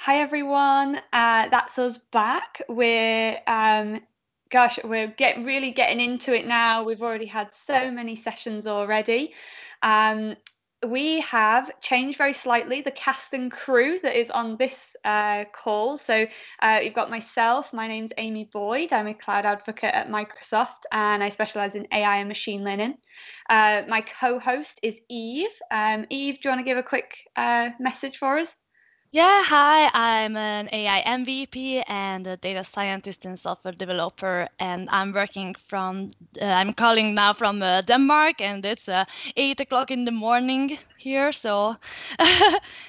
Hi everyone, that's us back. We're really getting into it now. We've already had so many sessions already. We have changed very slightly the cast and crew that is on this call. So you've got myself. My name's Amy Boyd. I'm a cloud advocate at Microsoft, and I specialize in AI and machine learning. My co-host is Eve. Eve, do you want to give a quick message for us? Yeah, hi, I'm an AI MVP and a data scientist and software developer, and I'm calling now from Denmark, and it's 8 o'clock in the morning here, so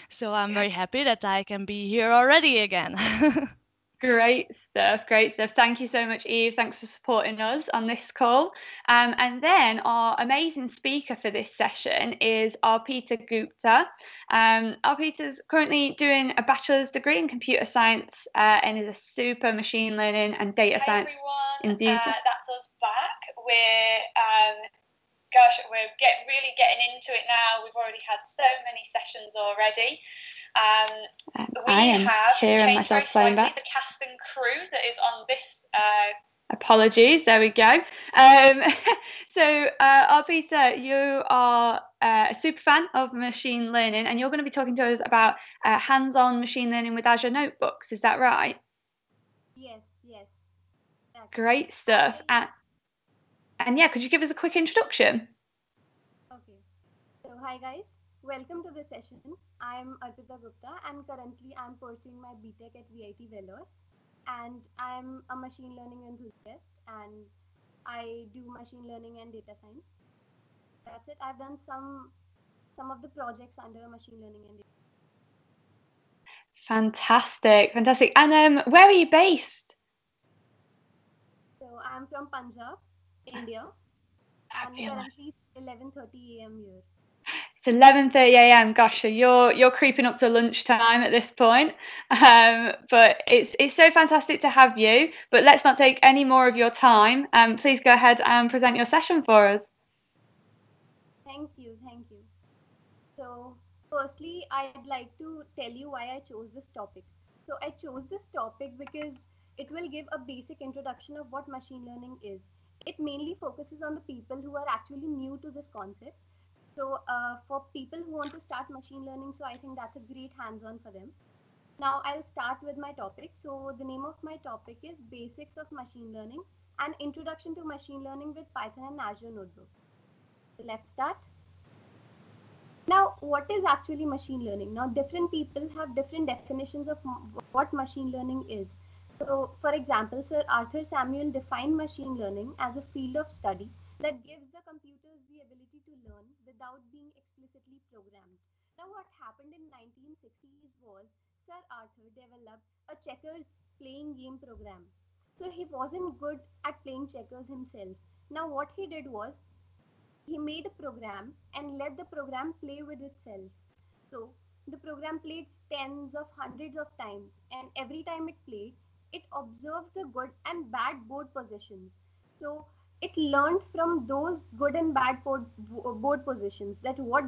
so I'm very happy that I can be here already again. Great stuff, great stuff. Thank you so much, Eve. Thanks for supporting us on this call. And then our amazing speaker for this session is Arpita Gupta. Arpita's currently doing a bachelor's degree in computer science and is a super machine learning and data science enthusiast. That's us back. We're really getting into it now. We've already had so many sessions already. I am hearing myself playing back. The cast and crew that is on this. Apologies, there we go. So, Arpita, you are a super fan of machine learning, and you're going to be talking to us about hands-on machine learning with Azure Notebooks. Is that right? Yes. Great stuff. And yeah, could you give us a quick introduction? Okay. So hi guys, welcome to the session. I'm Arpita Gupta and currently I'm pursuing my BTech at VIT Vellore, and I'm a machine learning enthusiast and I do machine learning and data science. That's it. I've done some of the projects under machine learning and data. Fantastic. And where are you based? So I'm from Punjab, India, and currently it's 11:30 a.m. here. It's 11:30 a.m. Gosh, so you're creeping up to lunchtime at this point. But it's so fantastic to have you. But let's not take any more of your time. Please go ahead and present your session for us. Thank you. So firstly, I'd like to tell you why I chose this topic. So I chose this topic because it will give a basic introduction of what machine learning is. It mainly focuses on the people who are actually new to this concept. So for people who want to start machine learning, so I think that's a great hands-on for them. Now I'll start with my topic. So the name of my topic is Basics of Machine Learning, an Introduction to Machine Learning with Python and Azure Notebooks. So let's start. Now, what is actually machine learning? Now, different people have different definitions of what machine learning is. So, for example, Sir Arthur Samuel defined machine learning as a field of study that gives the computers the ability to learn without being explicitly programmed. Now, what happened in 1960s was Sir Arthur developed a checkers playing game program. So he wasn't good at playing checkers himself. Now, what he did was he made a program and let the program play with itself. So the program played tens of hundreds of times, and every time it played, it observed the good and bad board positions. So it learned from those good and bad board positions, that what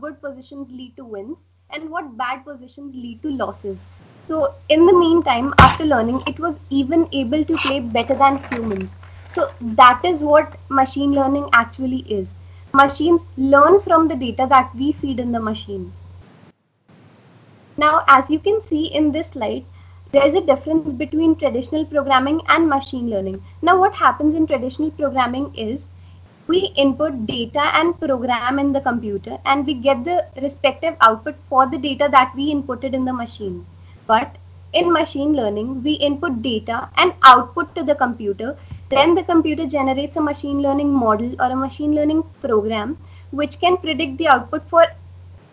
good positions lead to wins and what bad positions lead to losses. So in the meantime, after learning, it was even able to play better than humans. So that is what machine learning actually is. Machines learn from the data that we feed in the machine. Now, as you can see in this slide, there is a difference between traditional programming and machine learning. Now, what happens in traditional programming is we input data and program in the computer, and we get the respective output for the data that we inputted in the machine. But in machine learning, we input data and output to the computer. Then the computer generates a machine learning model or a machine learning program which can predict the output for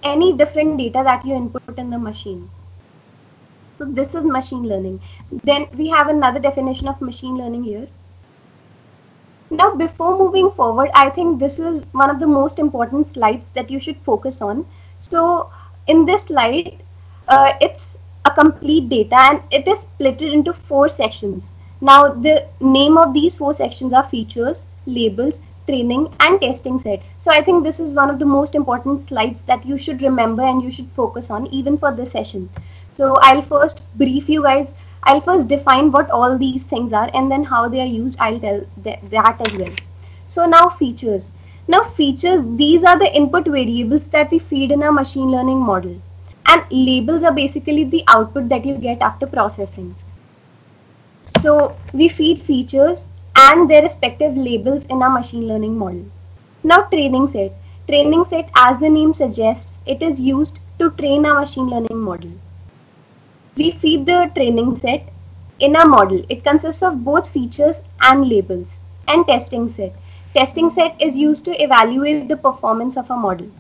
any different data that you input in the machine. So this is machine learning. Then we have another definition of machine learning here. Now, before moving forward, I think this is one of the most important slides that you should focus on. So in this slide, it's a complete data and it is split into 4 sections. Now, the name of these 4 sections are features, labels, training, and testing set. So I think this is one of the most important slides that you should remember and you should focus on even for this session. So I'll first brief you guys. I'll first define what all these things are, and then how they are used. I'll tell that as well. So now features. Now features, these are the input variables that we feed in our machine learning model. And labels are basically the output that you get after processing. So we feed features and their respective labels in our machine learning model. Now training set. Training set, as the name suggests, it is used to train our machine learning model. We feed the training set in a model. It consists of both features and labels. And testing set. Testing set is used to evaluate the performance of a model.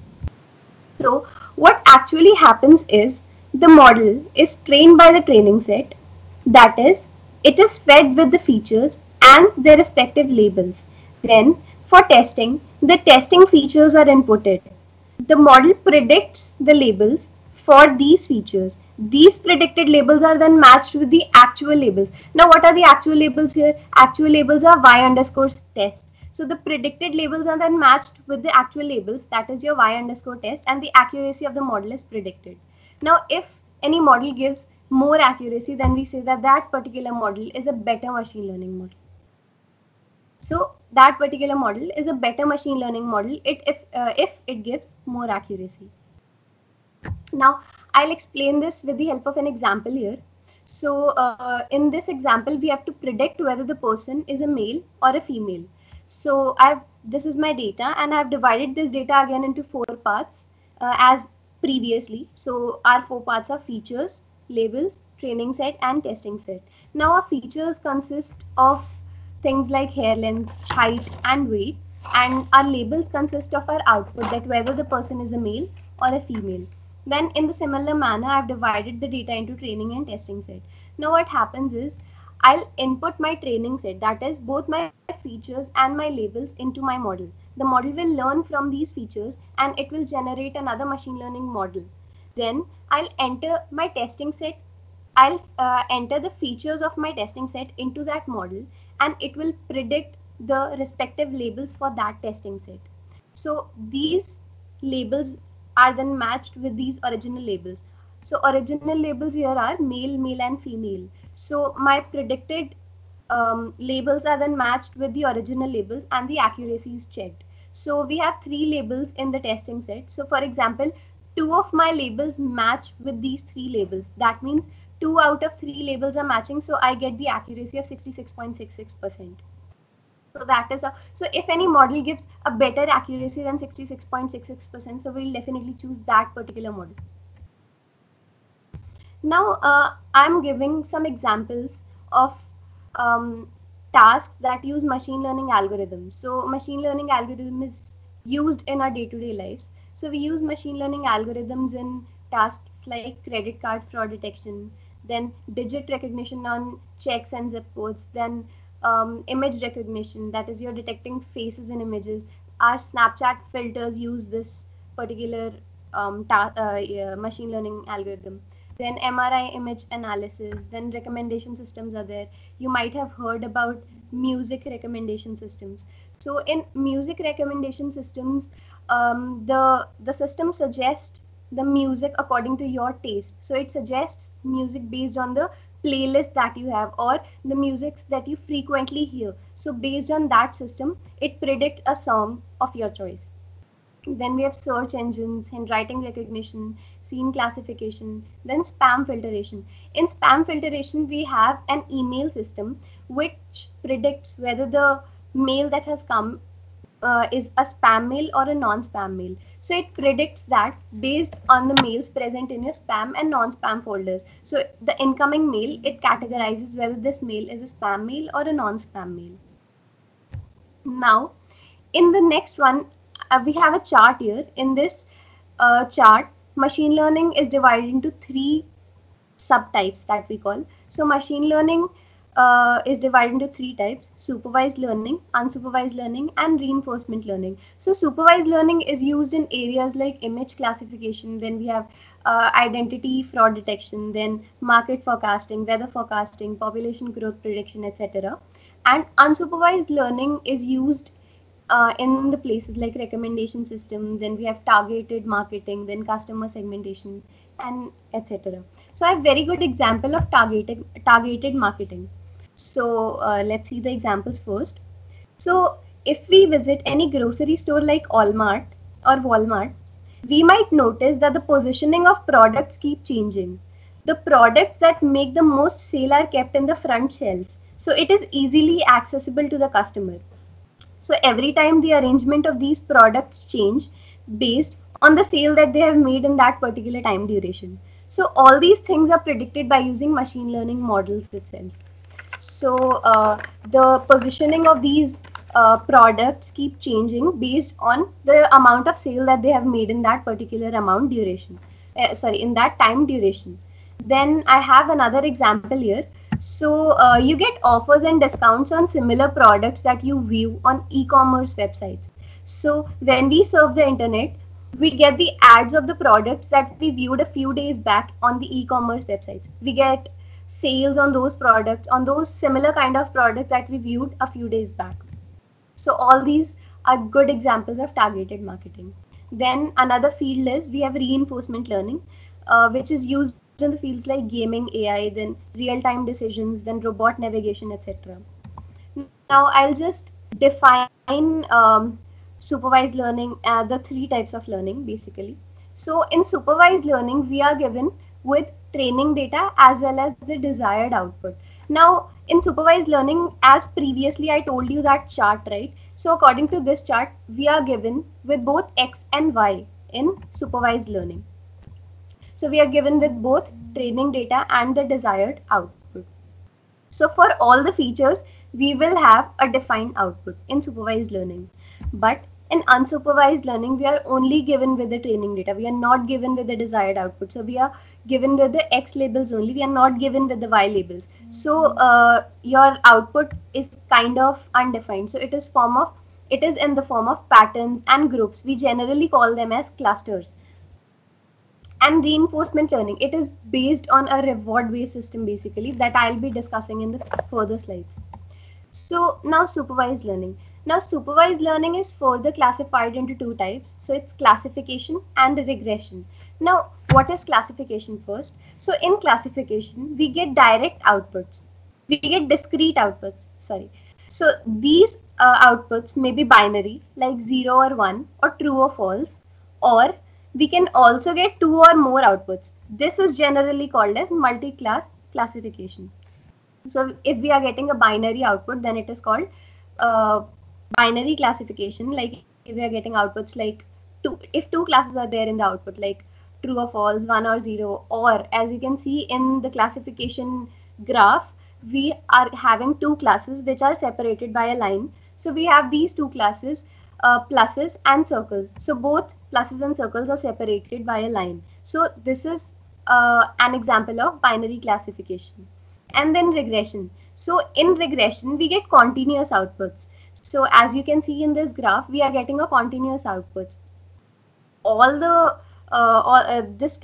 So what actually happens is the model is trained by the training set. That is, it is fed with the features and their respective labels. Then for testing, the testing features are inputted. The model predicts the labels for these features. These predicted labels are then matched with the actual labels. Now what are the actual labels here? Actual labels are y underscore test. So the predicted labels are then matched with the actual labels, that is your y underscore test, and the accuracy of the model is predicted. Now if any model gives more accuracy, then we say that that particular model is a better machine learning model. So that particular model is a better machine learning model if it gives more accuracy. Now I'll explain this with the help of an example here. So in this example, we have to predict whether the person is a male or a female. So this is my data, and I've divided this data again into 4 parts as previously. So our 4 parts are features, labels, training set, and testing set. Now our features consist of things like hair length, height, and weight, and our labels consist of our output, that whether the person is a male or a female. Then in the similar manner, I've divided the data into training and testing set. Now what happens is I'll input my training set, that is both my features and my labels, into my model. The model will learn from these features and it will generate another machine learning model. Then I'll enter my testing set. I'll enter the features of my testing set into that model, and it will predict the respective labels for that testing set. So these labels are then matched with these original labels. So original labels here are male, male, and female. So my predicted labels are then matched with the original labels and the accuracy is checked. So we have 3 labels in the testing set. So for example, 2 of my labels match with these 3 labels. That means 2 out of 3 labels are matching. So I get the accuracy of 66.66%. So that is so if any model gives a better accuracy than 66.66%, so we'll definitely choose that particular model. Now I'm giving some examples of tasks that use machine learning algorithms. So machine learning algorithm is used in our day-to-day lives. So we use machine learning algorithms in tasks like credit card fraud detection, then digit recognition on checks and zip codes, then image recognition, that is you're detecting faces in images. Our Snapchat filters use this particular machine learning algorithm. Then MRI image analysis, then recommendation systems are there. You might have heard about music recommendation systems. So in music recommendation systems, the system suggests the music according to your taste. So it suggests music based on the playlist that you have or the music that you frequently hear. So based on that system, it predicts a song of your choice. Then we have search engines, handwriting recognition, scene classification, then spam filtration. In spam filtration, we have an email system which predicts whether the mail that has come is a spam mail or a non-spam mail. So it predicts that based on the mails present in your spam and non-spam folders. So the incoming mail, it categorizes whether this mail is a spam mail or a non-spam mail. Now, in the next one, we have a chart here. In this chart, machine learning is divided into 3 subtypes that we call. So machine learning is divided into 3 types: supervised learning, unsupervised learning, and reinforcement learning. So supervised learning is used in areas like image classification, then we have identity fraud detection, then market forecasting, weather forecasting, population growth prediction, etc. And unsupervised learning is used in the places like recommendation system, then we have targeted marketing, then customer segmentation, and etc. So I have very good example of targeted marketing. So let's see the examples first. So if we visit any grocery store like Walmart, we might notice that the positioning of products keep changing. The products that make the most sale are kept in the front shelf. So it is easily accessible to the customer. So every time the arrangement of these products change based on the sale that they have made in that particular time duration. So all these things are predicted by using machine learning models itself. So the positioning of these products keep changing based on the amount of sale that they have made in that particular amount duration. In that time duration. Then I have another example here. So you get offers and discounts on similar products that you view on e-commerce websites. So when we surf the internet, we get the ads of the products that we viewed a few days back on the e-commerce websites. We get sales on those products, on those similar kind of products that we viewed a few days back. So all these are good examples of targeted marketing. Then another field is we have reinforcement learning, which is used in the fields like gaming, AI, then real-time decisions, then robot navigation, etc. Now I'll just define supervised learning, the three types of learning basically. So in supervised learning, we are given with training data as well as the desired output. Now in supervised learning, as previously I told you that chart, right? So according to this chart, we are given with both X and Y in supervised learning. So we are given with both training data and the desired output. So for all the features, we will have a defined output in supervised learning. But in unsupervised learning, we are only given with the training data. We are not given with the desired output. So we are given with the X labels only. We are not given with the Y labels. So your output is kind of undefined. So it is in the form of patterns and groups. We generally call them as clusters. And reinforcement learning, it is based on a reward based system basically that I'll be discussing in the further slides. So now supervised learning is further classified into two types. So it's classification and regression. Now what is classification first? So in classification we get direct outputs, we get discrete outputs, so these outputs may be binary like 0 or 1 or true or false, or we can also get two or more outputs. This is generally called as multi-class classification. So if we are getting a binary output, then it is called binary classification. Like if we are getting outputs like if two classes are there in the output, like true or false, 1 or 0, or as you can see in the classification graph, we are having two classes which are separated by a line. So we have these two classes, pluses and circles. So both pluses and circles are separated by a line. So this is an example of binary classification. And then regression. So in regression, we get continuous outputs. So as you can see in this graph, we are getting a continuous output. All the this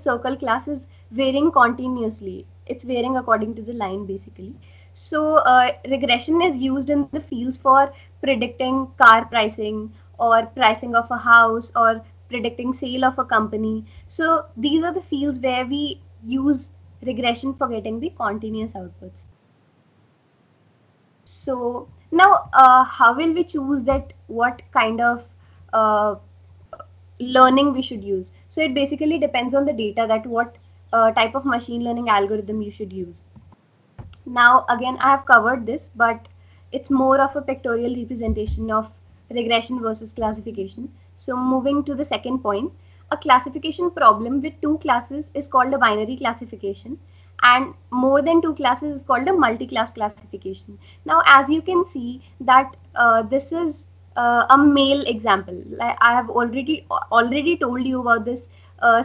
circle class is varying continuously. It's varying according to the line basically. So regression is used in the fields for predicting car pricing or pricing of a house or predicting sale of a company. So these are the fields where we use regression for getting the continuous outputs. So now how will we choose that what kind of learning we should use? So it basically depends on the data that what type of machine learning algorithm you should use. Now again, I have covered this, but it's more of a pictorial representation of regression versus classification. So moving to the second point, a classification problem with two classes is called a binary classification, and more than two classes is called a multi-class classification. Now as you can see that this is a male example. Like I have already told you about this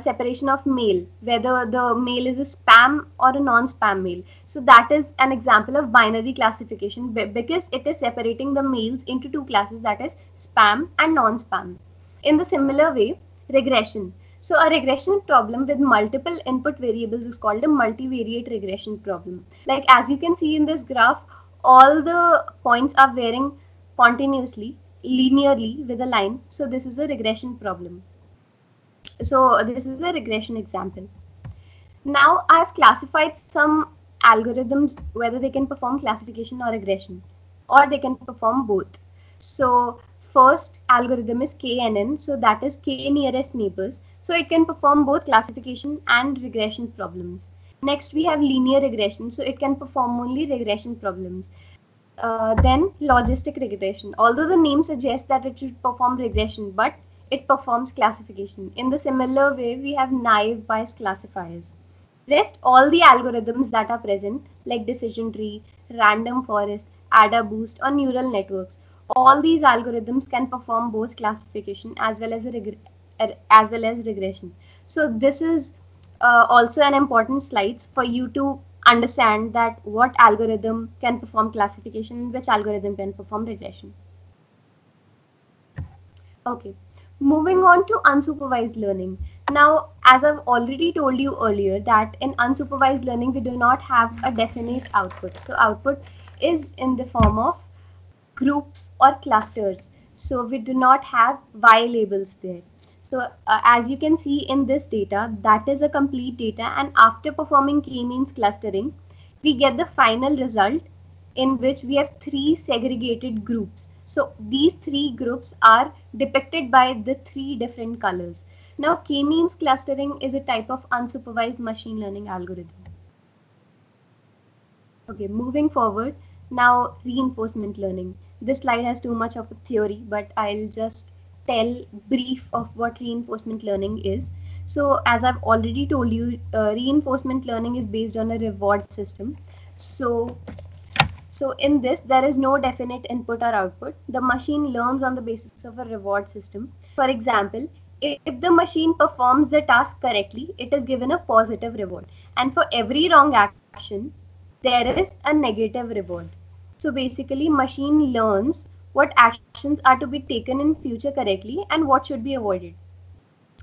separation of male, whether the male is a spam or a non-spam male. So that is an example of binary classification because it is separating the males into two classes, that is spam and non-spam. In the similar way, regression. So a regression problem with multiple input variables is called a multivariate regression problem. Like as you can see in this graph, all the points are varying continuously, linearly with a line. So this is a regression problem. So this is a regression example. Now I've classified some algorithms whether they can perform classification or regression, or they can perform both. So first algorithm is KNN, so that is K nearest neighbors. So it can perform both classification and regression problems. Next we have linear regression, so it can perform only regression problems. Then logistic regression, although the name suggests that it should perform regression, but it performs classification. In the similar way, we have naive Bayes classifiers. Rest all the algorithms that are present, like decision tree, random forest, ADA boost, or neural networks, all these algorithms can perform both classification as well as regression. So this is also an important slides for you to understand that what algorithm can perform classification, which algorithm can perform regression. Okay, moving on to unsupervised learning. Now, as I've already told you earlier, that in unsupervised learning, we do not have a definite output. So output is in the form of groups or clusters. So we do not have Y labels there. So as you can see in this data, that is a complete data, and after performing k-means clustering, we get the final result in which we have three segregated groups. So these three groups are depicted by the three different colors. Now k-means clustering is a type of unsupervised machine learning algorithm. Okay, moving forward, now reinforcement learning. This slide has too much of a theory, but I'll just tell brief of what reinforcement learning is. So as I've already told you, reinforcement learning is based on a reward system. So in this, there is no definite input or output. The machine learns on the basis of a reward system. For example, if the machine performs the task correctly, it is given a positive reward. And for every wrong action, there is a negative reward. So basically, machine learns what actions are to be taken in future correctly and what should be avoided.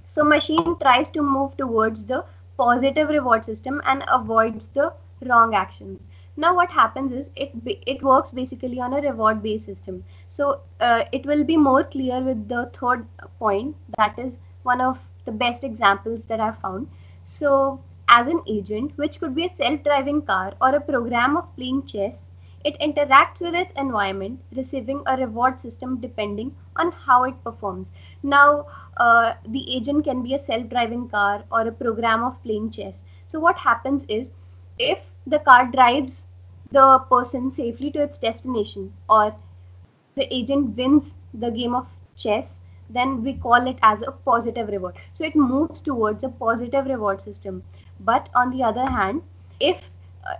So machine tries to move towards the positive reward system and avoids the wrong actions. Now what happens is it works basically on a reward based system. So it will be more clear with the third point, that is one of the best examples that I've found. So as an agent, which could be a self-driving car or a program of playing chess, it interacts with its environment, receiving a reward system depending on how it performs. Now, the agent can be a self-driving car or a program of playing chess. So what happens is, if the car drives the person safely to its destination, or the agent wins the game of chess, then we call it as a positive reward. So it moves towards a positive reward system. But on the other hand, if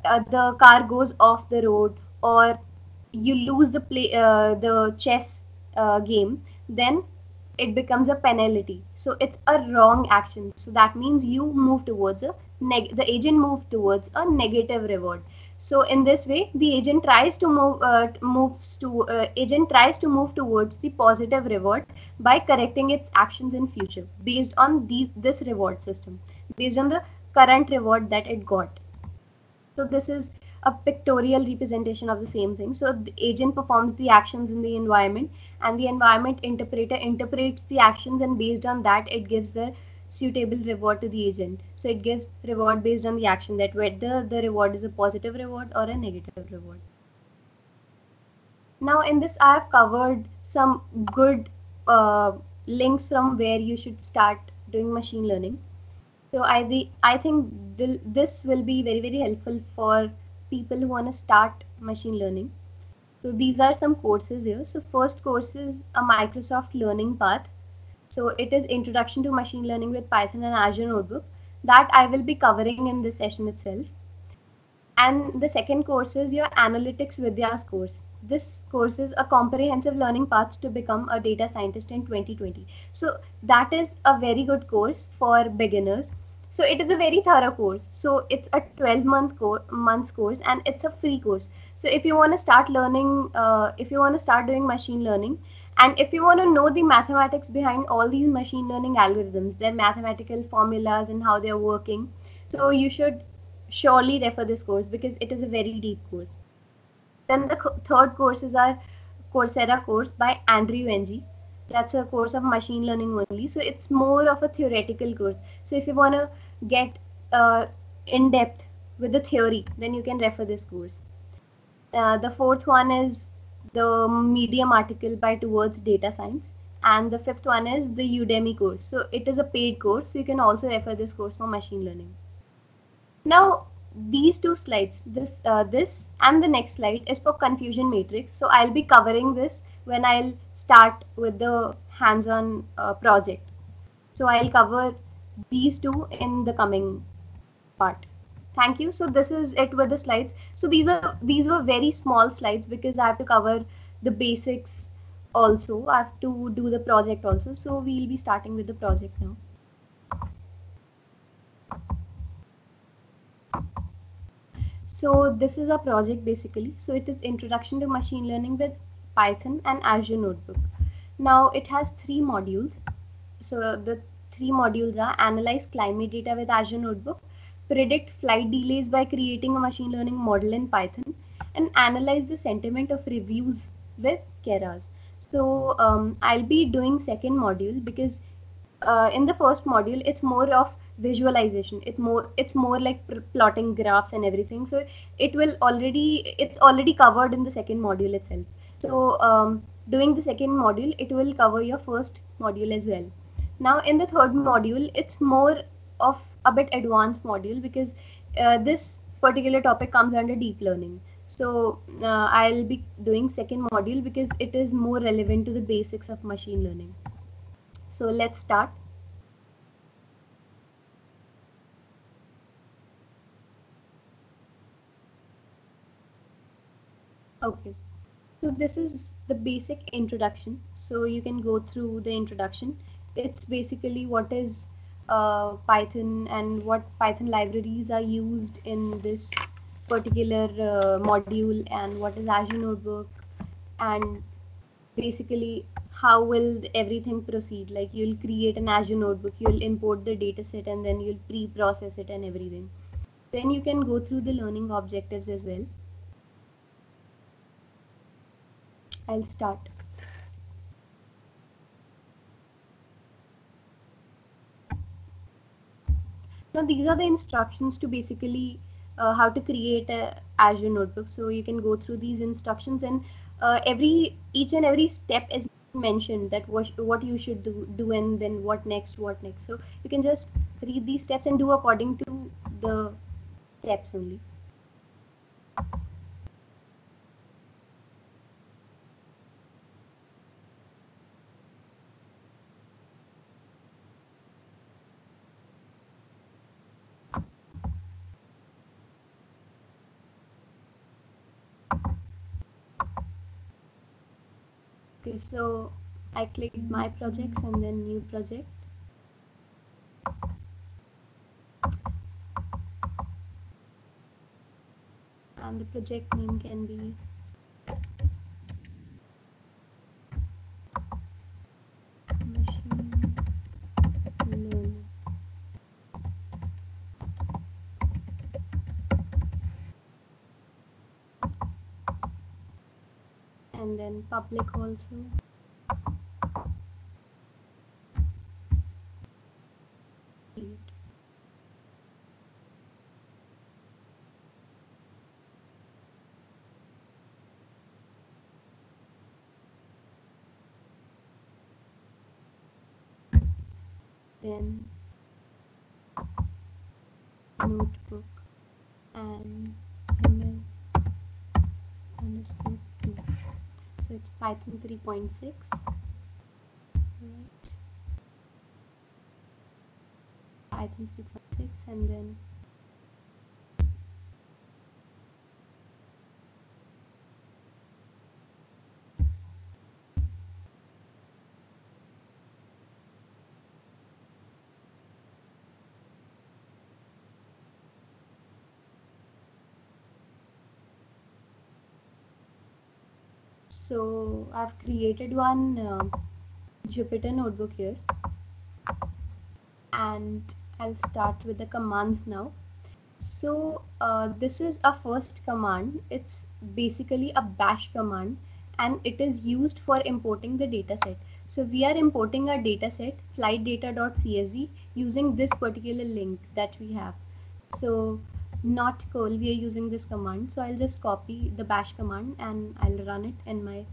the car goes off the road, or you lose the chess game, then it becomes a penalty. So it's a wrong action. So that means you move towards the agent moved towards a negative reward. So in this way, the agent tries to move towards the positive reward by correcting its actions in future based on this reward system, based on the current reward that it got. So this is a pictorial representation of the same thing. So the agent performs the actions in the environment, and the environment interpreter interprets the actions, and based on that it gives the suitable reward to the agent. So it gives reward based on the action, that whether the reward is a positive reward or a negative reward. Now in this I have covered some good links from where you should start doing machine learning. So I think this will be very, very helpful for people who want to start machine learning. So these are some courses here. So first course is a Microsoft Learning Path. So it is Introduction to Machine Learning with Python and Azure Notebook, that I will be covering in this session itself. And the second course is your Analytics Vidya's course. This course is a comprehensive learning path to become a data scientist in 2020. So that is a very good course for beginners. So it is a very thorough course. So it's a 12-month course, and it's a free course. So if you want to start learning, if you want to start doing machine learning, and if you want to know the mathematics behind all these machine learning algorithms, their mathematical formulas and how they're working, so you should surely refer this course because it is a very deep course. Then the third course is our Coursera course by Andrew Ng. That's a course of machine learning only. So it's more of a theoretical course. So if you want to get in depth with the theory, then you can refer this course. The fourth one is the Medium article by Towards Data Science. And the fifth one is the Udemy course. So it is a paid course, so you can also refer this course for machine learning. Now, these two slides, this and the next slide is for confusion matrix. So I'll be covering this when I'll start with the hands-on project. So I'll cover these two in the coming part. Thank you. So this is it with the slides. So these were very small slides because I have to cover the basics also. I have to do the project also. So we'll be starting with the project now. So this is a project basically. So it is Introduction to Machine Learning with Python and Azure Notebook. Now it has 3 modules. So the 3 modules are Analyze Climate Data with Azure Notebook, Predict Flight Delays by creating a machine learning model in Python, and Analyze the sentiment of reviews with Keras. So I'll be doing second module because in the first module it's more of visualization. It's more like plotting graphs and everything. So it's already covered in the second module itself. So doing the second module, it will cover your first module as well. Now in the third module, it's more of a bit advanced module because this particular topic comes under deep learning. So I'll be doing second module because it is more relevant to the basics of machine learning. So let's start. Okay. So this is the basic introduction. So you can go through the introduction. It's basically what is Python and what Python libraries are used in this particular module, and what is Azure Notebook, and basically how will everything proceed. Like you'll create an Azure Notebook, you'll import the data set, and then you'll pre-process it and everything. Then you can go through the learning objectives as well. I'll start. Now these are the instructions to basically how to create a Azure Notebook. So you can go through these instructions, and each and every step is mentioned that what you should do, and then what next. So you can just read these steps and do according to the steps only. Okay, so I clicked my projects and then new project. And the project name can be machine learning. And then public also. Then notebook and ml underscore 2. So it's Python 3.6. Right. Python 3.6, and then so I've created one Jupyter notebook here, and I'll start with the commands now. So this is a first command. It's basically a bash command, and it is used for importing the dataset. So we are importing our dataset flightdata.csv using this particular link that we have. So not curl, we are using this command. So I'll just copy the bash command and I'll run it in my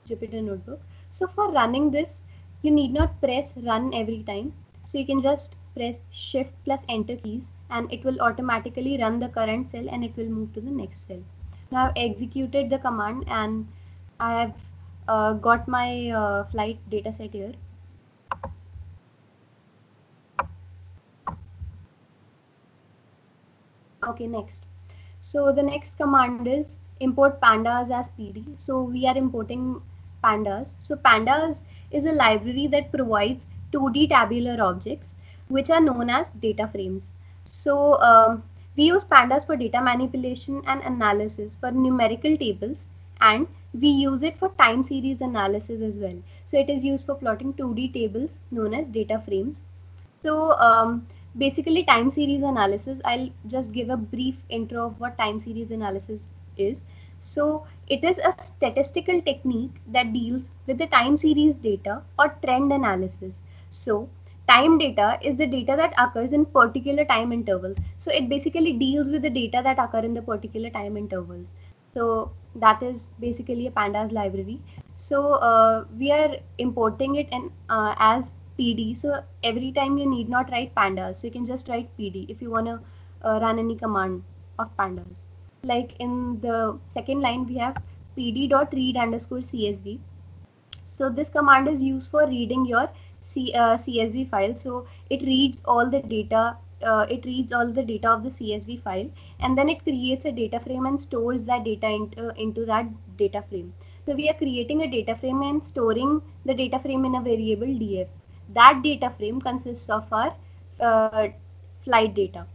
Jupyter notebook. So for running this, you need not press run every time. So you can just press shift plus enter keys and it will automatically run the current cell and it will move to the next cell. Now I've executed the command and I have got my flight data set here. Okay, next. So the next command is import pandas as PD. So we are importing pandas. So pandas is a library that provides 2D tabular objects which are known as data frames. So we use pandas for data manipulation and analysis for numerical tables, and we use it for time series analysis as well. So it is used for plotting 2D tables known as data frames. So basically time series analysis, I'll just give a brief intro of what time series analysis is. So it is a statistical technique that deals with the time series data or trend analysis. So time data is the data that occurs in particular time intervals. So it basically deals with the data that occur in the particular time intervals. So that is basically a pandas library. So we are importing it in as PD. So every time you need not write pandas, so you can just write PD if you want to run any command of pandas. Like in the second line, we have pd.read_csv. So this command is used for reading your CSV file. So it reads all the data. It reads all the data of the CSV file, and then it creates a data frame and stores that data into that data frame. So we are creating a data frame and storing the data frame in a variable df. That data frame consists of our flight data.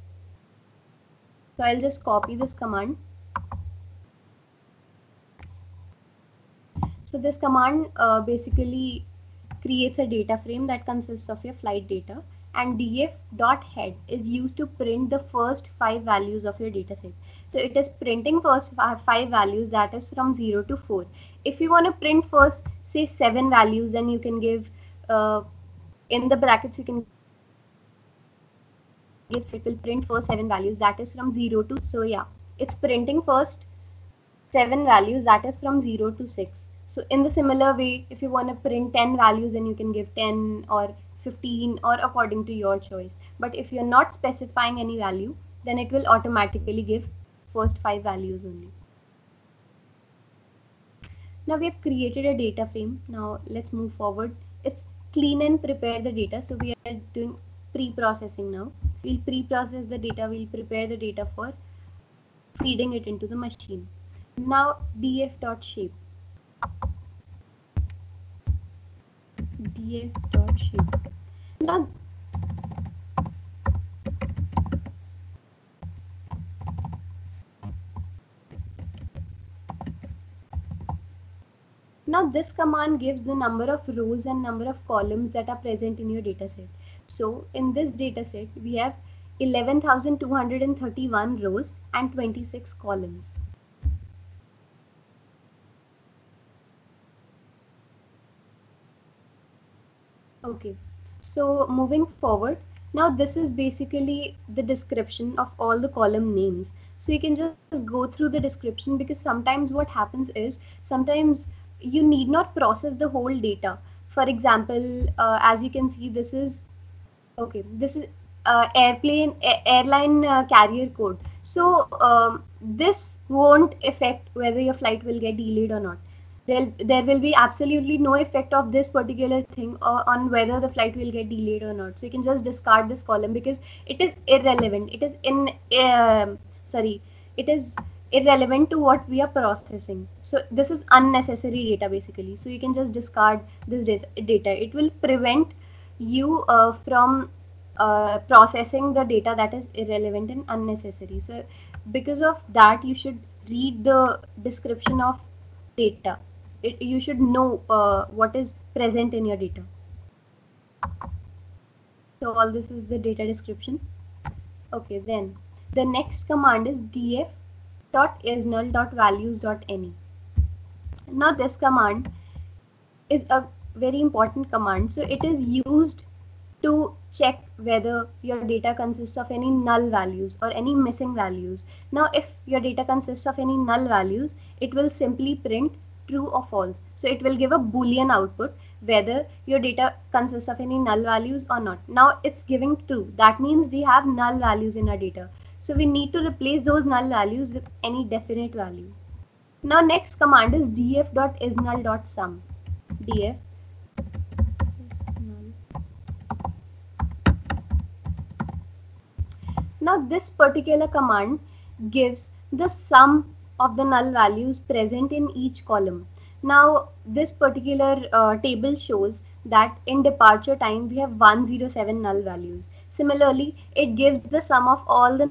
So I'll just copy this command. So this command basically creates a data frame that consists of your flight data, and df.head is used to print the first 5 values of your data set. So it is printing first 5 values, that is from 0 to 4. If you want to print first say 7 values, then you can give in the brackets you can give, it will print first 7 values, that is from 0 to, so yeah, it's printing first 7 values, that is from 0 to 6. So in the similar way, if you want to print 10 values, then you can give 10 or 15 or according to your choice. But if you're not specifying any value, then it will automatically give first 5 values only. Now we have created a data frame. Now let's move forward. It's clean and prepare the data. So we are doing pre-processing now. We'll pre-process the data. We'll prepare the data for feeding it into the machine. Now df.shape. df.shape. Now this command gives the number of rows and number of columns that are present in your dataset. So in this dataset, we have 11,231 rows and 26 columns. Okay, so moving forward, now this is basically the description of all the column names. So you can just go through the description, because sometimes what happens is sometimes you need not process the whole data. For example, as you can see, this is okay. This is airline carrier code. So this won't affect whether your flight will get delayed or not. There will be absolutely no effect of this particular thing on whether the flight will get delayed or not. So you can just discard this column because it is irrelevant. It is it is irrelevant to what we are processing. So this is unnecessary data basically. So you can just discard this data. It will prevent you from processing the data that is irrelevant and unnecessary. So because of that, you should read the description of data. You should know what is present in your data. So all this is the data description. Okay, then the next command is df.isnull.values.any. Now this command is a very important command. So it is used to check whether your data consists of any null values or any missing values. Now, if your data consists of any null values, it will simply print true or false. So it will give a Boolean output whether your data consists of any null values or not. Now it's giving true. That means we have null values in our data. So we need to replace those null values with any definite value. Now next command is df.isNull.sum. df isNull. Now this particular command gives the sum of the null values present in each column. Now this particular table shows that in departure time we have 107 null values. Similarly, it gives the sum of all the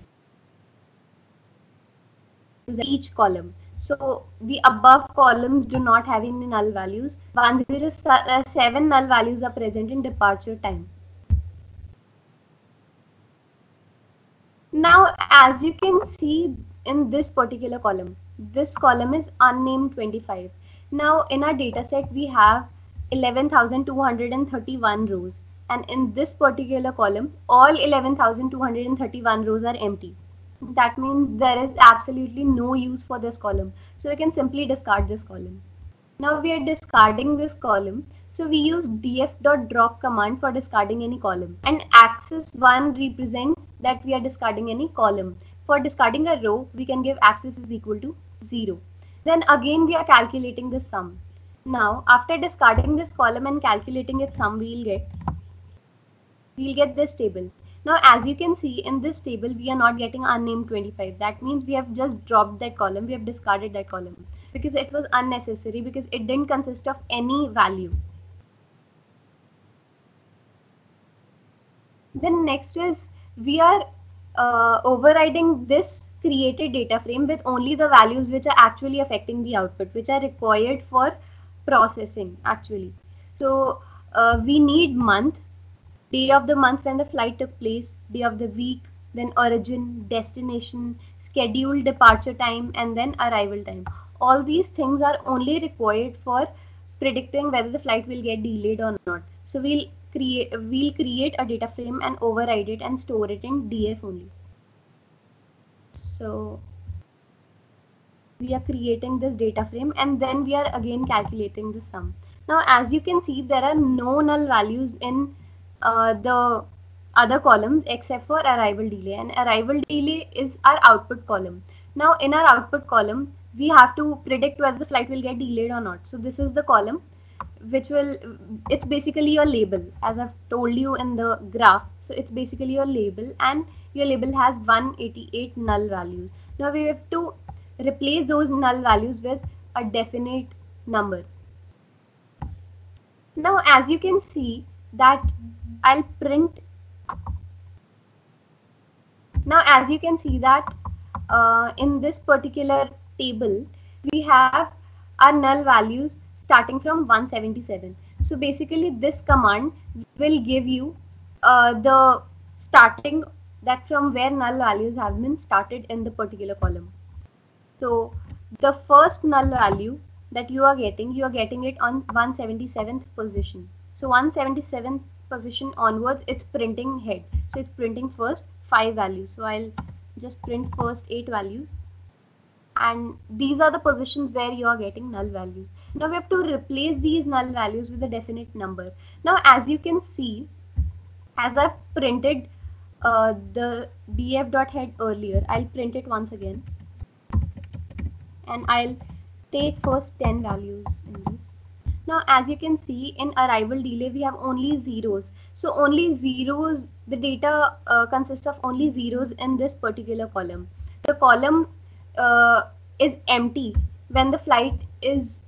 each column. So the above columns do not have any null values. 107 null values are present in departure time. Now, as you can see in this particular column, this column is unnamed 25. Now, in our data set, we have 11,231 rows. And in this particular column, all 11,231 rows are empty. That means there is absolutely no use for this column. So we can simply discard this column. Now we are discarding this column. So we use df.drop command for discarding any column. And axis 1 represents that we are discarding any column. For discarding a row, we can give axis is equal to 0. Then again we are calculating the sum. Now after discarding this column and calculating its sum, we'll get this table. Now as you can see in this table, we are not getting unnamed 25. That means we have just dropped that column, we have discarded that column because it was unnecessary, because it didn't consist of any value. Then next is we are overriding this created data frame with only the values which are actually affecting the output, which are required for processing actually. So we need month, day of the month when the flight took place, day of the week, then origin, destination, scheduled departure time, and then arrival time. All these things are only required for predicting whether the flight will get delayed or not. So we'll create a data frame and override it and store it in df only. So we are creating this data frame and then we are again calculating the sum. Now as you can see, there are no null values in the other columns except for arrival delay, and arrival delay is our output column. Now in our output column, we have to predict whether the flight will get delayed or not. So this is the column which will, it's basically your label, as I've told you in the graph. So it's basically your label, and your label has 188 null values. Now we have to replace those null values with a definite number. Now as you can see that I'll print. Now as you can see that in this particular table, we have our null values starting from 177. So basically this command will give you the starting, that from where null values have been started in the particular column. So the first null value that you are getting it on 177th position. So 177th position onwards, it's printing head. So it's printing first 5 values. So I'll just print first 8 values. And these are the positions where you are getting null values. Now we have to replace these null values with a definite number. Now as you can see, as I've printed the df.head earlier, I'll print it once again. And I'll take first 10 values in this. Now as you can see, in arrival delay we have only zeros. So only zeros, the data consists of only zeros in this particular column. The column is empty when the flight is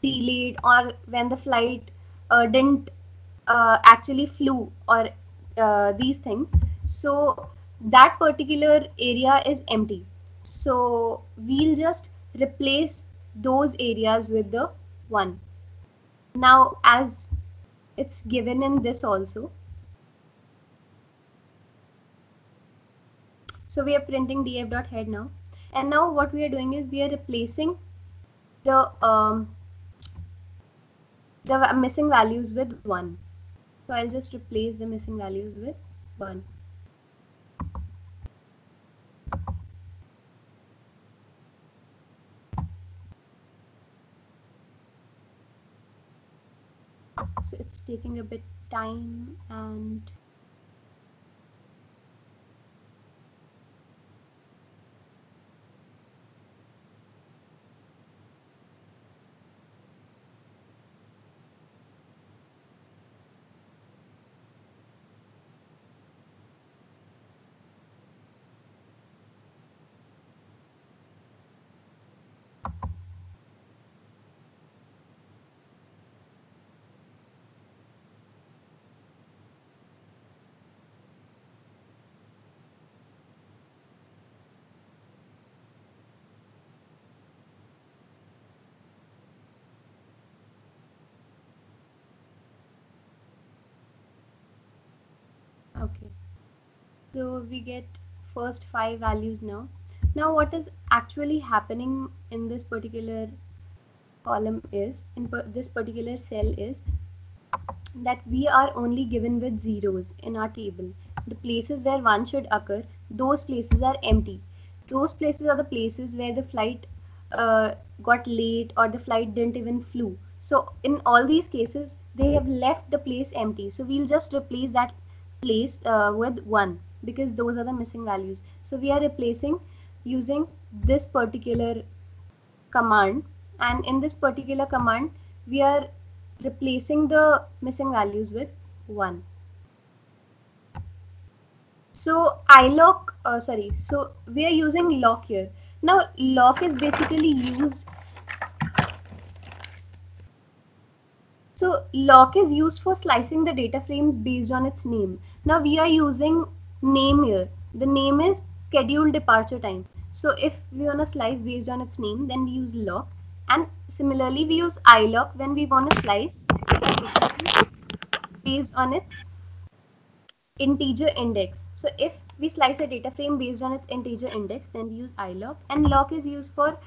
delayed, or when the flight didn't actually flew, or these things. So that particular area is empty. So we'll just replace those areas with the 1. Now as it's given in this also, so we are printing df.head now, and now what we are doing is we are replacing the missing values with 1. So I'll just replace the missing values with 1. So it's taking a bit time, and okay. So we get first 5 values now. Now what is actually happening in this particular column is, this particular cell is, that we are only given with zeros in our table. The places where 1 should occur, those places are empty. Those places are the places where the flight got late or the flight didn't even flew. So in all these cases, they have left the place empty. So we'll just replace that place with 1, because those are the missing values. So we are replacing using this particular command, and in this particular command we are replacing the missing values with 1. So ilock, so we are using lock here. Now lock is basically used, so lock is used for slicing the data frames based on its name. Now we are using name here. The name is scheduled departure time. So if we want to slice based on its name, then we use lock. And similarly, we use ilock when we want to slice based on its integer index. So if we slice a data frame based on its integer index, then we use ilock, and lock is used for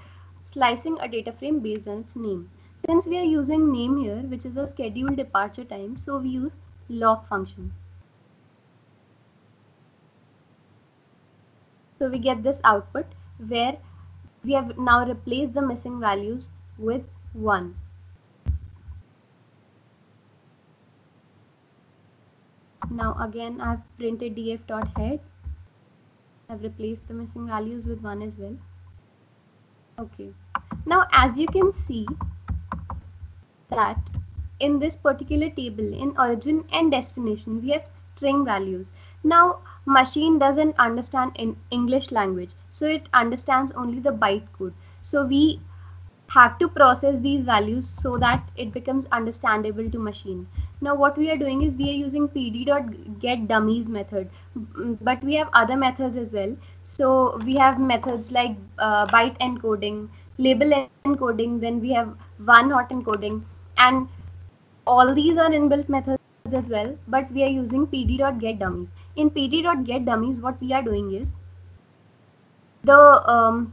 slicing a data frame based on its name. Since we are using name here, which is a scheduled departure time, so we use lock function. So we get this output where we have now replaced the missing values with 1. Now again I've printed df.head. I've replaced the missing values with 1 as well. Okay. Now as you can see that in this particular table, in origin and destination, we have string values. Now machine doesn't understand in English language, so it understands only the byte code. So we have to process these values so that it becomes understandable to machine. Now what we are doing is we are using pd.getDummies method, but we have other methods as well. So we have methods like byte encoding, label encoding, then we have one hot encoding, and all these are inbuilt methods as well, but we are using pd.getDummies. In pd.getDummies, what we are doing is the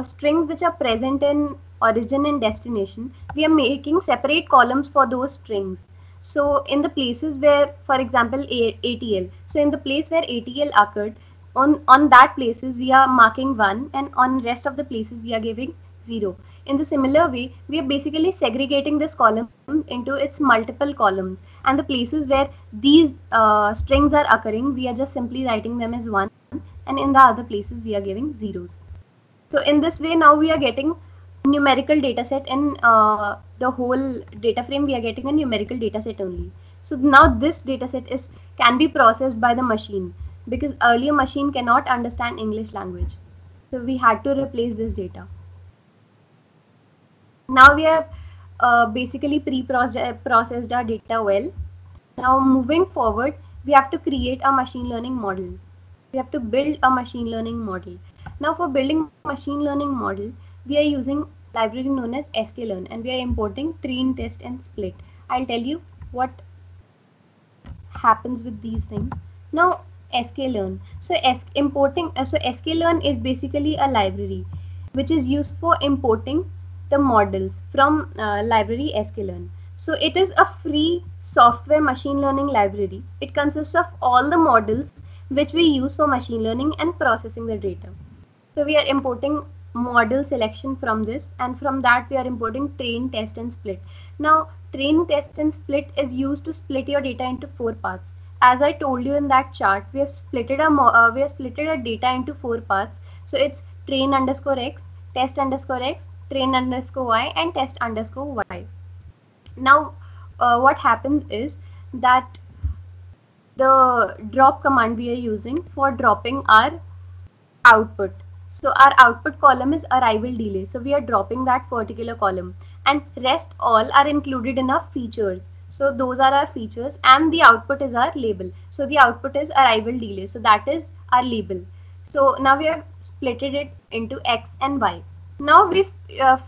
strings which are present in origin and destination, we are making separate columns for those strings. So in the places where, for example, ATL, so in the place where ATL occurred, on that places we are marking 1, and on rest of the places we are giving 0. In the similar way, we are basically segregating this column into its multiple columns, and the places where these strings are occurring, we are just simply writing them as 1, and in the other places we are giving zeros. So in this way, now we are getting numerical data set in the whole data frame. We are getting a numerical data set only. So now this data set can be processed by the machine, because earlier machine cannot understand English language. So we had to replace this data. Now we have basically pre-processed our data well. Now moving forward, we have to create a machine learning model. We have to build a machine learning model. Now for building machine learning model, we are using library known as sklearn, and we are importing train, test, and split. I'll tell you what happens with these things. Now sklearn. So sklearn is basically a library which is used for importing the models from library sklearn. So it is a free software machine learning library. It consists of all the models which we use for machine learning and processing the data. So we are importing model selection from this, and from that we are importing train, test and split. Now train, test and split is used to split your data into 4 parts. As I told you in that chart, we have splitted a data into 4 parts. So it's train underscore x, test underscore x, train underscore y and test underscore y. Now what happens is that the drop command we are using for dropping our output. So our output column is arrival delay. So we are dropping that particular column, and rest all are included in our features. So those are our features, and the output is our label. So the output is arrival delay. So that is our label. So now we have splitted it into X and Y. Now we've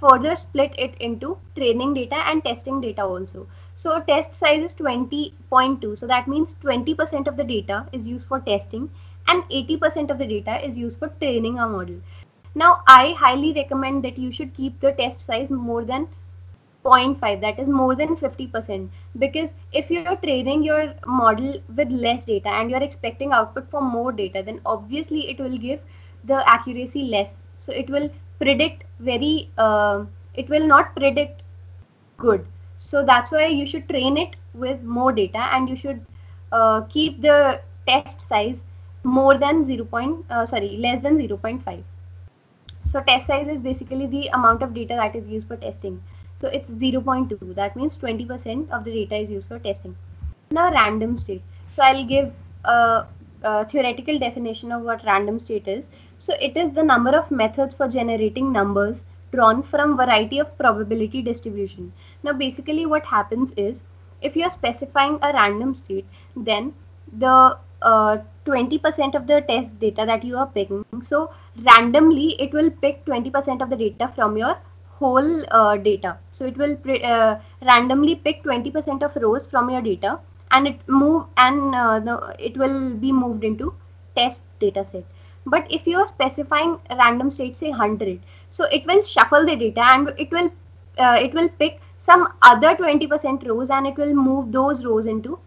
further split it into training data and testing data also. So test size is 20.2. So that means 20% of the data is used for testing and 80% of the data is used for training a model. Now I highly recommend that you should keep the test size more than 0.5, that is more than 50%, because if you're training your model with less data and you're expecting output for more data, then obviously it will give the accuracy less. So it will predict it will not predict good. So that's why you should train it with more data, and you should keep the test size more than less than 0.5. So test size is basically the amount of data that is used for testing. So it's 0.2. That means 20% of the data is used for testing. Now random state. So I'll give a theoretical definition of what random state is. So it is the number of methods for generating numbers drawn from variety of probability distribution. Now basically what happens is, if you are specifying a random state, then the 20% of the test data that you are picking, so randomly it will pick 20% of the data from your whole data. So it will randomly pick 20% of rows from your data, and it will be moved into test data set. But if you are specifying random state, say 100, so it will shuffle the data, and it will pick some other 20% rows, and it will move those rows into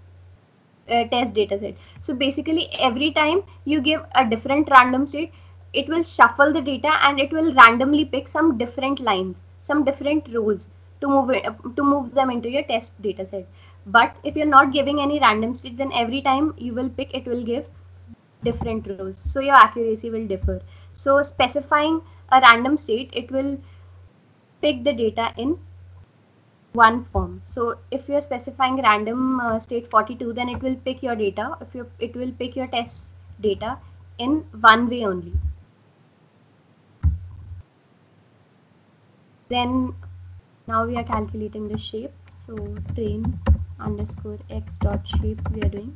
test data set. So basically every time you give a different random state, it will shuffle the data and it will randomly pick some different lines, some different rows to move them into your test data set. But if you're not giving any random state, then every time you will pick, it will give different rows, so your accuracy will differ. So specifying a random state, it will pick the data in one form. So if you're specifying random state 42, then it will pick your data. It will pick your test data in one way only. Then now we are calculating the shape. So train underscore x dot shape we are doing.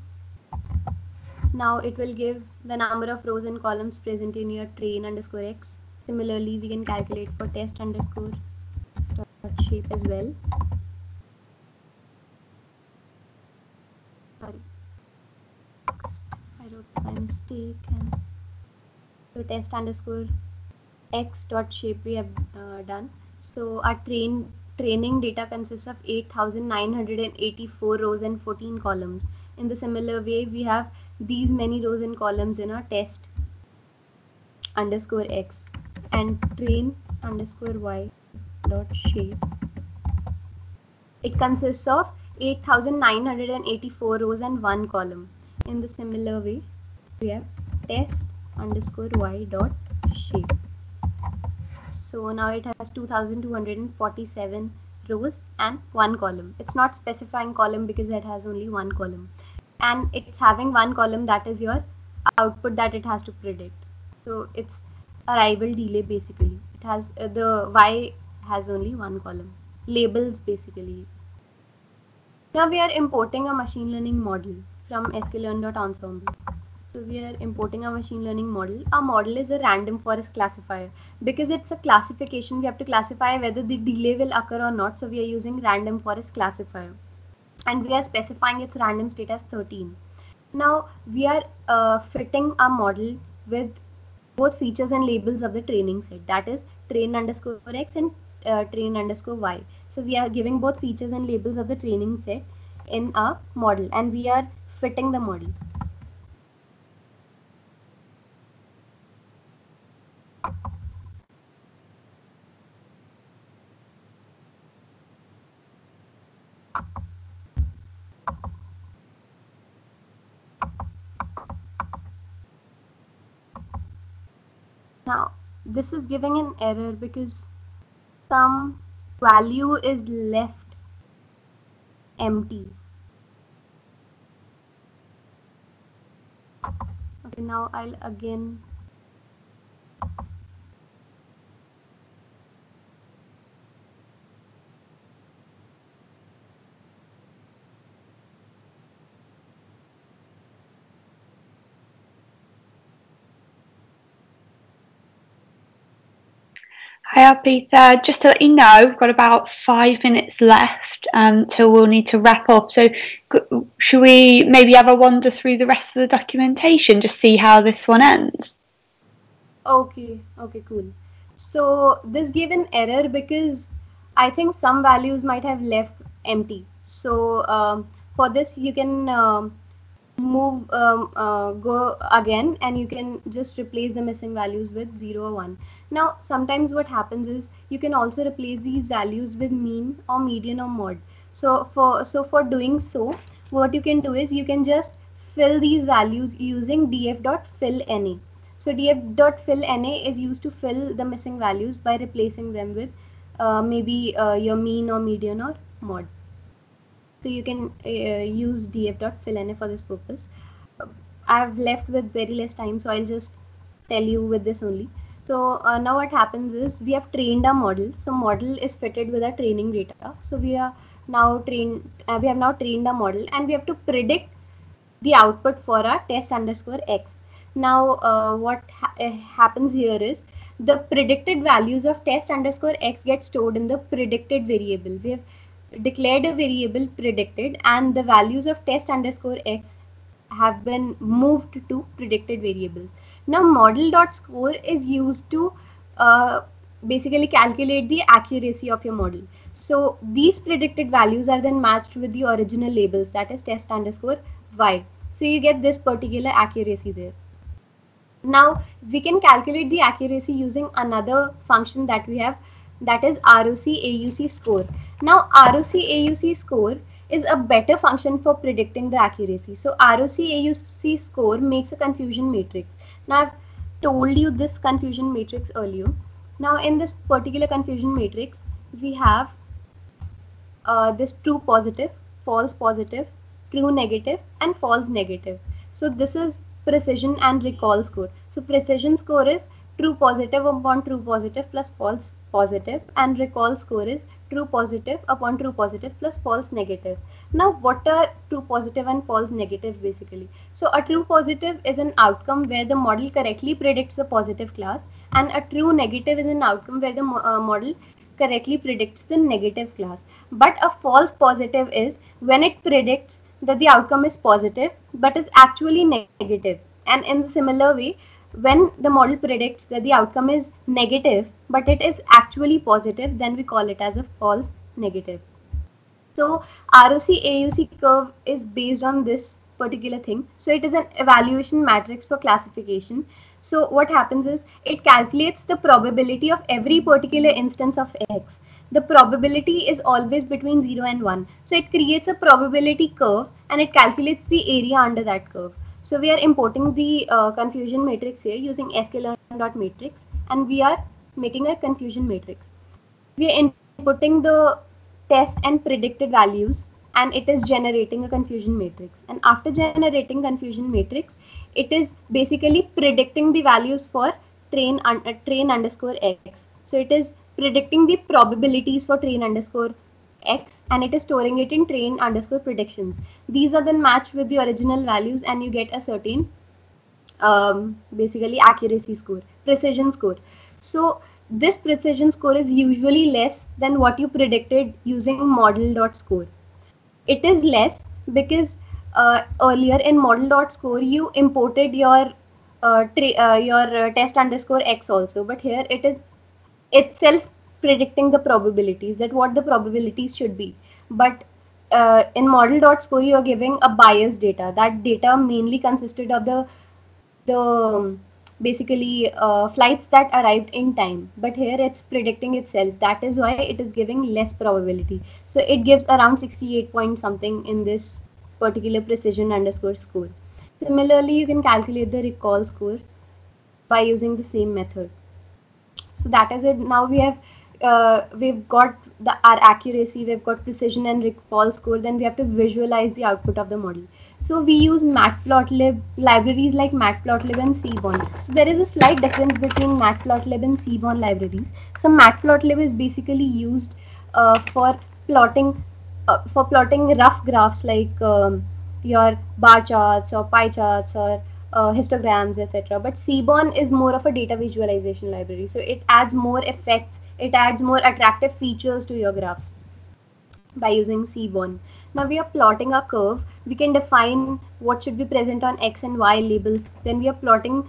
Now it will give the number of rows and columns present in your train underscore x. Similarly, we can calculate for test underscore dot shape as well. Sorry, I wrote by mistake. And so test underscore x dot shape we have done. So our training data consists of 8,984 rows and 14 columns. In the similar way, we have these many rows and columns in our test underscore x, and train underscore y dot shape. It consists of 8,984 rows and 1 column. In the similar way, we have test underscore y dot shape. So now it has 2,247 rows and 1 column. It's not specifying column because it has only 1 column, and it's having 1 column, that is your output that it has to predict. So it's arrival delay basically. It has the y has only 1 column. Labels basically. Now we are importing a machine learning model from sklearn.ensemble. So we are importing a machine learning model. Our model is a random forest classifier. Because it's a classification, we have to classify whether the delay will occur or not. So we are using random forest classifier, and we are specifying its random state as 13. Now we are fitting our model with both features and labels of the training set, that is train underscore x and train underscore y. So we are giving both features and labels of the training set in a model, and we are fitting the model. Now this is giving an error because some value is left empty. Okay, now I'll again Hi Arpita, just to let you know, we've got about 5 minutes left till we'll need to wrap up. So should we maybe have a wander through the rest of the documentation, just see how this one ends? Okay, cool. So this gave an error because I think some values might have left empty. So for this you can go again, and you can just replace the missing values with 0 or 1. Now sometimes what happens is you can also replace these values with mean or median or mod. So for doing so, what you can do is you can just fill these values using df.fillNA. So df.fillNA is used to fill the missing values by replacing them with maybe your mean or median or mod. So you can use df.fillNA for this purpose. I've left with very less time, so I'll just tell you with this only. So now what happens is we have trained a model. So model is fitted with our training data. So we are now trained. We have now trained a model, and we have to predict the output for our test underscore x. Now what happens here is the predicted values of test underscore x get stored in the predicted variable. We have declared a variable predicted, and the values of test underscore x have been moved to predicted variables. Now model.score is used to basically calculate the accuracy of your model. So these predicted values are then matched with the original labels, that is test underscore y. So you get this particular accuracy there. Now we can calculate the accuracy using another function that we have, that is ROC AUC score. Now ROC AUC score is a better function for predicting the accuracy. So ROC AUC score makes a confusion matrix. Now I've told you this confusion matrix earlier. Now in this particular confusion matrix, we have this true positive, false positive, true negative, and false negative. So this is precision and recall score. So precision score is true positive upon true positive plus false positive, and recall score is true positive upon true positive plus false negative. Now what are true positive and false negative basically? So a true positive is an outcome where the model correctly predicts the positive class, and a true negative is an outcome where the model correctly predicts the negative class. But a false positive is when it predicts that the outcome is positive but is actually negative. And in the similar way, when the model predicts that the outcome is negative but it is actually positive, then we call it as a false negative. So ROC AUC curve is based on this particular thing. So it is an evaluation matrix for classification. So what happens is it calculates the probability of every particular instance of x. The probability is always between 0 and 1. So it creates a probability curve, and it calculates the area under that curve. So we are importing the confusion matrix here using sklearn.matrix, and we are making a confusion matrix. We are inputting the test and predicted values, and it is generating a confusion matrix. And after generating confusion matrix, it is basically predicting the values for train underscore x. So it is predicting the probabilities for train underscore x, and it is storing it in train underscore predictions. These are then matched with the original values, and you get a certain basically accuracy score, precision score. So this precision score is usually less than what you predicted using model.score. It is less because earlier in model.score you imported your test underscore x also, but here it is itself predicting the probabilities, that what the probabilities should be. But in model.score, you are giving a biased data. That data mainly consisted of the basically flights that arrived in time, but here it's predicting itself. That is why it is giving less probability. So it gives around 68 point something in this particular precision underscore score. Similarly, you can calculate the recall score by using the same method. So that is it. Now we've got our accuracy, we've got precision and recall score. Then we have to visualize the output of the model. So we use matplotlib libraries like matplotlib and seaborn. So there is a slight difference between matplotlib and seaborn libraries. So matplotlib is basically used for plotting rough graphs like your bar charts or pie charts or histograms, etc. But Seaborn is more of a data visualization library, so it adds more effects, it adds more attractive features to your graphs by using Seaborn. Now we are plotting a curve. We can define what should be present on X and Y labels. Then we are plotting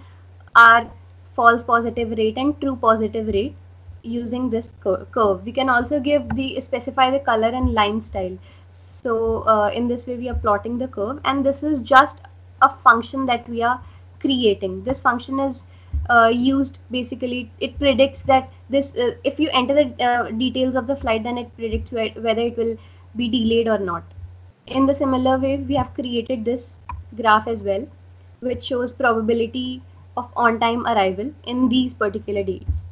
our false positive rate and true positive rate using this curve. We can also specify the color and line style. So in this way we are plotting the curve, and this is just a function that we are creating. This function is used, basically it predicts that this if you enter the details of the flight, then it predicts whether it will be delayed or not. In the similar way, we have created this graph as well, which shows probability of on-time arrival in these particular dates.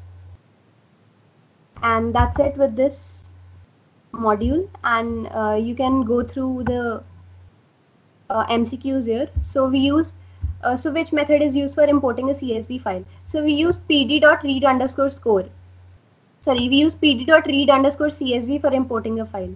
And that's it with this module, and you can go through the MCQs here. So we use so which method is used for importing a CSV file? So we use pd.read underscore score. Sorry, we use pd.read underscore CSV for importing a file.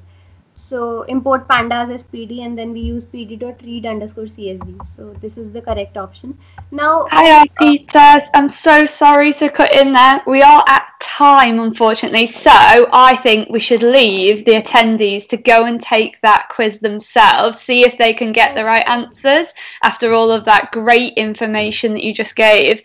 So import pandas as PD, and then we use pd.read underscore CSV. So this is the correct option. Now, hi Arpita, I'm so sorry to cut in there. We are at time, unfortunately, so I think we should leave the attendees to go and take that quiz themselves, see if they can get the right answers after all of that great information that you just gave.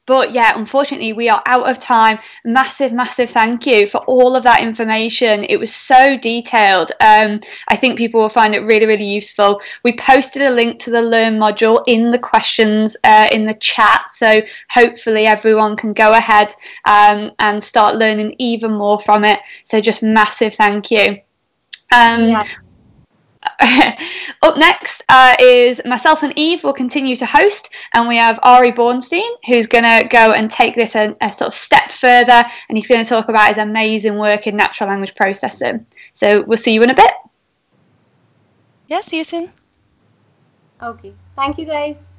But yeah, unfortunately, we are out of time. Massive thank you for all of that information. It was so detailed. I think people will find it really useful. We posted a link to the Learn module in the questions in the chat, so hopefully everyone can go ahead and start learning even more from it. So just massive thank you. Up next is myself and Eve will continue to host, and we have Ari Bornstein, who's going to go and take this a sort of step further, and he's going to talk about his amazing work in natural language processing. So we'll see you in a bit. Yeah, see you soon. Okay, thank you guys.